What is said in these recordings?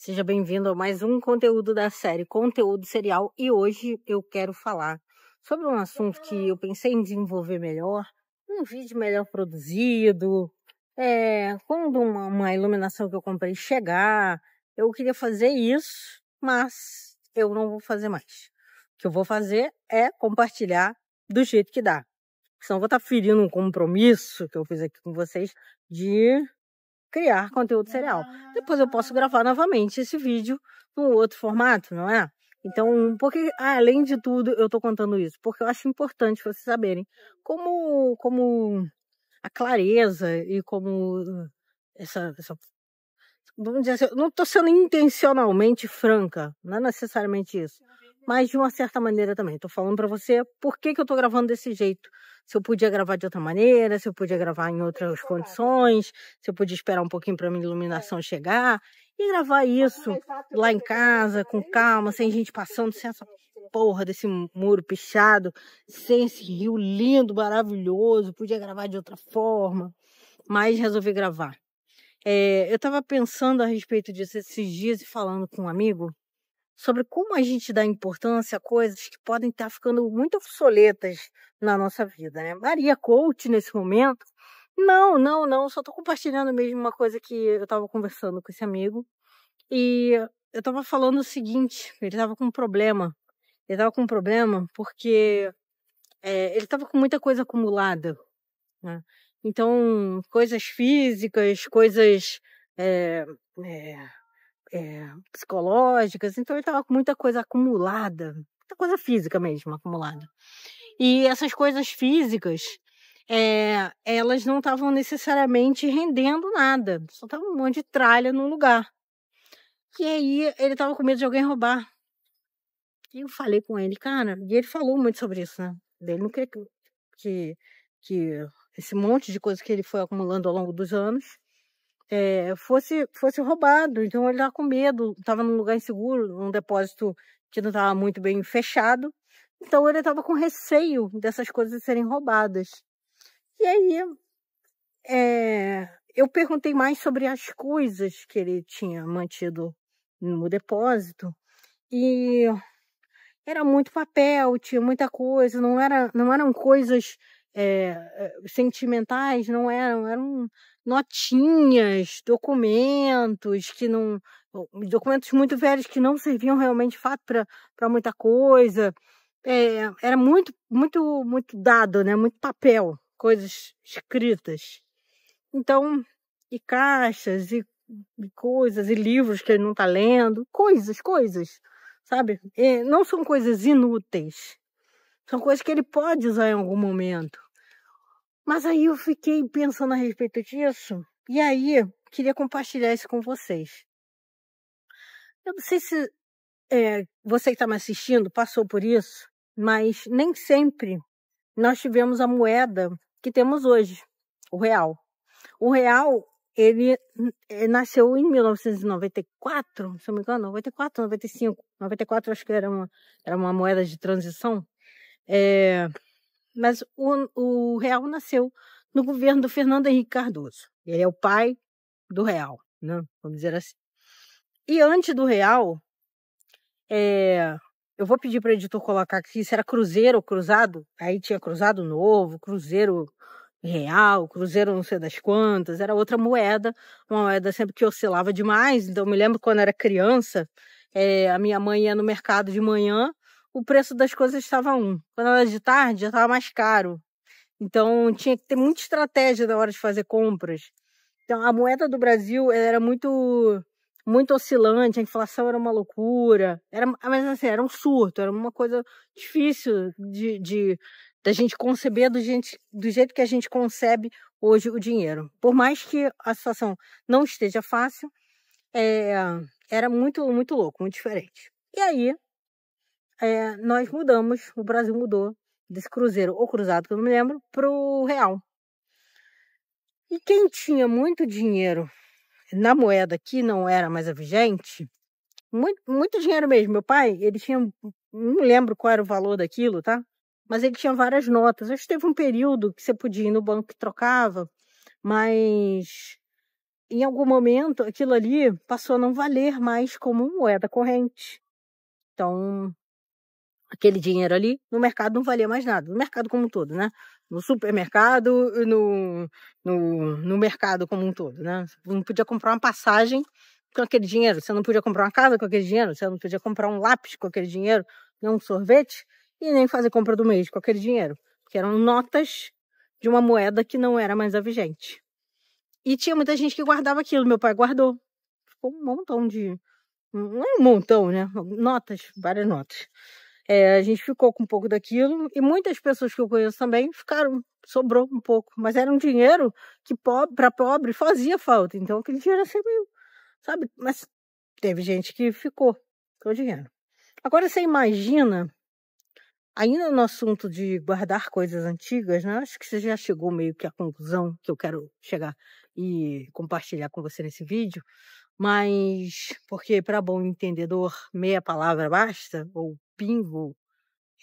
Seja bem-vindo a mais um conteúdo da série Conteúdo Serial, e hoje eu quero falar sobre um assunto que eu pensei em desenvolver melhor, um vídeo melhor produzido, quando uma iluminação que eu comprei chegar, eu queria fazer isso, mas eu não vou fazer mais. O que eu vou fazer é compartilhar do jeito que dá, senão eu vou estar ferindo um compromisso que eu fiz aqui com vocês de criar conteúdo serial. Depois eu posso gravar novamente esse vídeo num outro formato, não é? Então, porque além de tudo, eu tô contando isso, porque eu acho importante vocês saberem como a clareza e como essa vamos dizer assim, eu não estou sendo intencionalmente franca, não é necessariamente isso, mas de uma certa maneira também. Estou falando para você por que eu estou gravando desse jeito. Se eu podia gravar de outra maneira, se eu podia gravar em outras condições, se eu podia esperar um pouquinho para a minha iluminação chegar e gravar isso lá em casa, com calma, sem gente passando, sem essa porra desse muro pichado, sem esse rio lindo, maravilhoso. Podia gravar de outra forma, mas resolvi gravar. Eu estava pensando a respeito disso esses dias e falando com um amigo sobre como a gente dá importância a coisas que podem estar ficando muito obsoletas na nossa vida, né? Maria Coach, nesse momento, não, só estou compartilhando mesmo uma coisa que eu estava conversando com esse amigo e eu estava falando o seguinte, ele estava com um problema. Ele estava com um problema porque ele estava com muita coisa acumulada, né? Então, coisas físicas, coisas psicológicas. Então, ele estava com muita coisa acumulada, muita coisa física mesmo acumulada. E essas coisas físicas, elas não estavam necessariamente rendendo nada, só estava um monte de tralha no lugar. E aí, ele estava com medo de alguém roubar. E eu falei com ele, cara, e ele falou muito sobre isso, né? Ele não queria que esse monte de coisa que ele foi acumulando ao longo dos anos fosse roubado. Então ele estava com medo, estava num lugar inseguro, num depósito que não estava muito bem fechado. Então ele estava com receio dessas coisas serem roubadas. E aí eu perguntei mais sobre as coisas que ele tinha mantido no depósito. E era muito papel, tinha muita coisa, não eram coisas sentimentais, não eram notinhas, documentos muito velhos que não serviam realmente de fato para muita coisa. Era muito dado, né? Muito papel, coisas escritas. Então, e caixas, e coisas, e livros que ele não está lendo, coisas, sabe? Não são coisas inúteis, são coisas que ele pode usar em algum momento. Mas aí eu fiquei pensando a respeito disso, e aí queria compartilhar isso com vocês. Eu não sei se você que está me assistindo passou por isso, mas nem sempre nós tivemos a moeda que temos hoje, o real. O real, ele nasceu em 1994, se não me engano, 94, 95. 94 acho que era uma moeda de transição. Mas o real nasceu no governo do Fernando Henrique Cardoso. Ele é o pai do real, né? Vamos dizer assim. E antes do real, eu vou pedir para o editor colocar aqui se era cruzeiro ou cruzado. Aí tinha cruzado novo, cruzeiro real, cruzeiro não sei das quantas, era outra moeda, uma moeda sempre que oscilava demais. Então eu me lembro quando era criança, a minha mãe ia no mercado de manhã, o preço das coisas estava quando era de tarde já estava mais caro. Então tinha que ter muita estratégia na hora de fazer compras. Então a moeda do Brasil era muito oscilante, a inflação era uma loucura, mas assim, era um surto, era uma coisa difícil da gente conceber do jeito que a gente concebe hoje o dinheiro. Por mais que a situação não esteja fácil, era muito louco, muito diferente. E aí, o Brasil mudou desse cruzeiro ou cruzado, que eu não me lembro, para o real. E quem tinha muito dinheiro na moeda que não era mais a vigente, muito dinheiro mesmo. Meu pai, ele tinha, não lembro qual era o valor daquilo, tá? Mas ele tinha várias notas. Acho que teve um período que você podia ir no banco que trocava, mas em algum momento, aquilo ali passou a não valer mais como moeda corrente. Então, aquele dinheiro ali, no mercado não valia mais nada. No mercado como um todo, né? No supermercado, no mercado como um todo, né? Você não podia comprar uma passagem com aquele dinheiro. Você não podia comprar uma casa com aquele dinheiro. Você não podia comprar um lápis com aquele dinheiro, nem um sorvete, e nem fazer compra do mês com aquele dinheiro. Porque eram notas de uma moeda que não era mais a vigente. E tinha muita gente que guardava aquilo. Meu pai guardou. Ficou um montão de... Não é um montão, né? Notas, várias notas. A gente ficou com um pouco daquilo. E muitas pessoas que eu conheço também ficaram... Sobrou um pouco. Mas era um dinheiro que para pobre fazia falta. Então aquele dinheiro era meio... Sabe? Mas teve gente que ficou com o dinheiro. Agora você imagina... Ainda no assunto de guardar coisas antigas, né? Acho que você já chegou meio que à conclusão que eu quero chegar e compartilhar com você nesse vídeo, mas porque para bom entendedor meia palavra basta, ou pingo,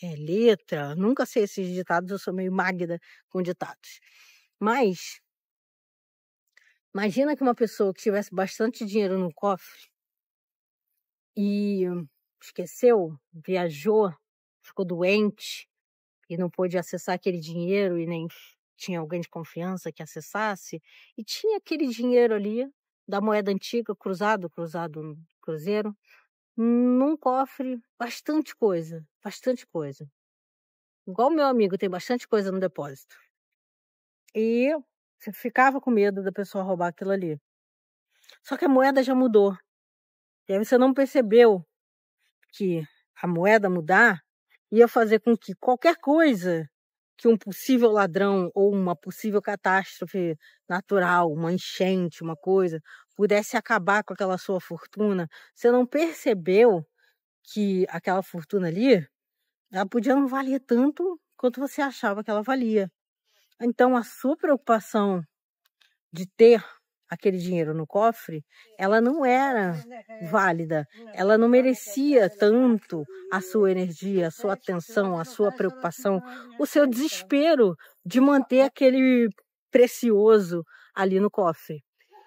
letra, nunca sei esses ditados, eu sou meio magda com ditados. Mas imagina que uma pessoa que tivesse bastante dinheiro no cofre e esqueceu, viajou, ficou doente, e não pôde acessar aquele dinheiro e nem tinha alguém de confiança que acessasse, e tinha aquele dinheiro ali da moeda antiga, cruzado no cruzeiro, num cofre, bastante coisa, bastante coisa. Igual meu amigo tem bastante coisa no depósito. E você ficava com medo da pessoa roubar aquilo ali. Só que a moeda já mudou. E aí você não percebeu que a moeda mudar ia fazer com que qualquer coisa que um possível ladrão ou uma possível catástrofe natural, uma enchente, uma coisa, pudesse acabar com aquela sua fortuna. Você não percebeu que aquela fortuna ali, ela podia não valer tanto quanto você achava que ela valia. Então, a sua preocupação de ter aquele dinheiro no cofre, ela não era válida, ela não merecia tanto a sua energia, a sua atenção, a sua preocupação, o seu desespero de manter aquele precioso ali no cofre.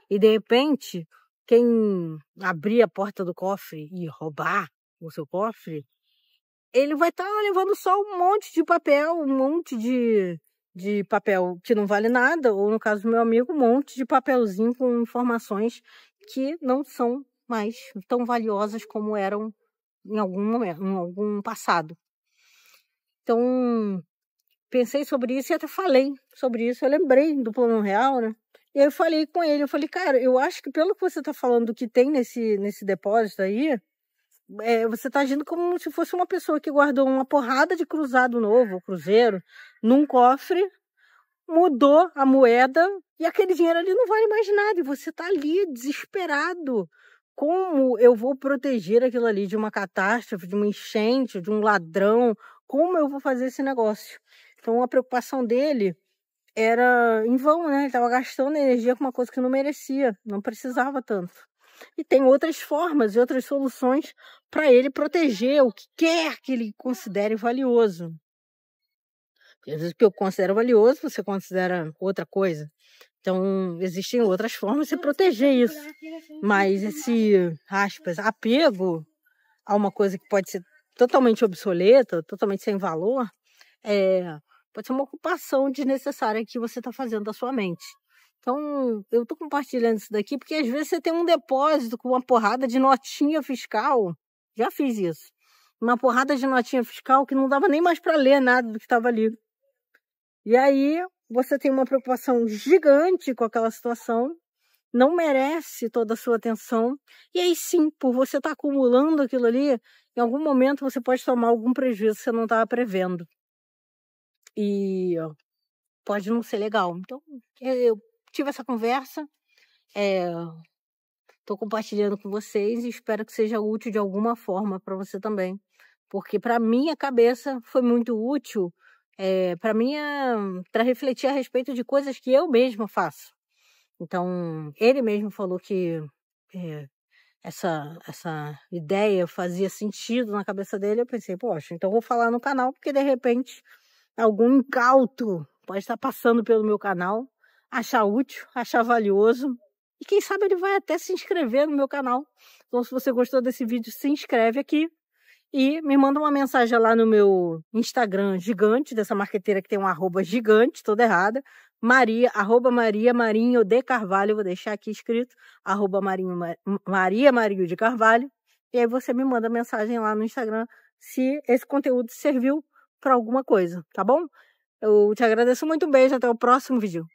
E de repente, quem abrir a porta do cofre e roubar o seu cofre, ele vai estar levando só um monte de papel, um monte de papel que não vale nada, ou no caso do meu amigo, um monte de papelzinho com informações que não são mais tão valiosas como eram em algum momento, em algum passado. Então, pensei sobre isso e até falei sobre isso. Eu lembrei do Plano Real, né? E aí eu falei com ele, eu falei, cara, eu acho que pelo que você está falando que tem nesse depósito aí, você está agindo como se fosse uma pessoa que guardou uma porrada de cruzado novo, cruzeiro, num cofre, mudou a moeda e aquele dinheiro ali não vale mais nada. E você está ali desesperado. Como eu vou proteger aquilo ali de uma catástrofe, de uma enchente, de um ladrão? Como eu vou fazer esse negócio? Então a preocupação dele era em vão, né? Ele estava gastando energia com uma coisa que não merecia, não precisava tanto. E tem outras formas e outras soluções para ele proteger o que quer que ele considere valioso. Às vezes o que eu considero valioso, você considera outra coisa. Então, existem outras formas de proteger isso. Mas esse, aspas, apego a uma coisa que pode ser totalmente obsoleta, totalmente sem valor, pode ser uma ocupação desnecessária que você está fazendo da sua mente. Então, eu estou compartilhando isso daqui porque às vezes você tem um depósito com uma porrada de notinha fiscal. Já fiz isso. Uma porrada de notinha fiscal que não dava nem mais para ler nada do que estava ali. E aí, você tem uma preocupação gigante com aquela situação, não merece toda a sua atenção. E aí sim, por você estar acumulando aquilo ali, em algum momento você pode tomar algum prejuízo que você não estava prevendo. E pode não ser legal. Então, eu tive essa conversa, estou compartilhando com vocês e espero que seja útil de alguma forma para você também. Porque para minha cabeça foi muito útil, para refletir a respeito de coisas que eu mesma faço. Então, ele mesmo falou que essa ideia fazia sentido na cabeça dele. Eu pensei, poxa, então vou falar no canal, porque de repente algum incauto pode estar passando pelo meu canal, achar útil, achar valioso E quem sabe ele vai até se inscrever no meu canal. Então, se você gostou desse vídeo, se inscreve aqui. E me manda uma mensagem lá no meu Instagram gigante, dessa marqueteira que tem um arroba gigante, toda errada. Maria Marinho de Carvalho, vou deixar aqui escrito, arroba Maria Marinho de Carvalho. E aí você me manda mensagem lá no Instagram se esse conteúdo serviu para alguma coisa, tá bom? Eu te agradeço muito, beijo, até o próximo vídeo.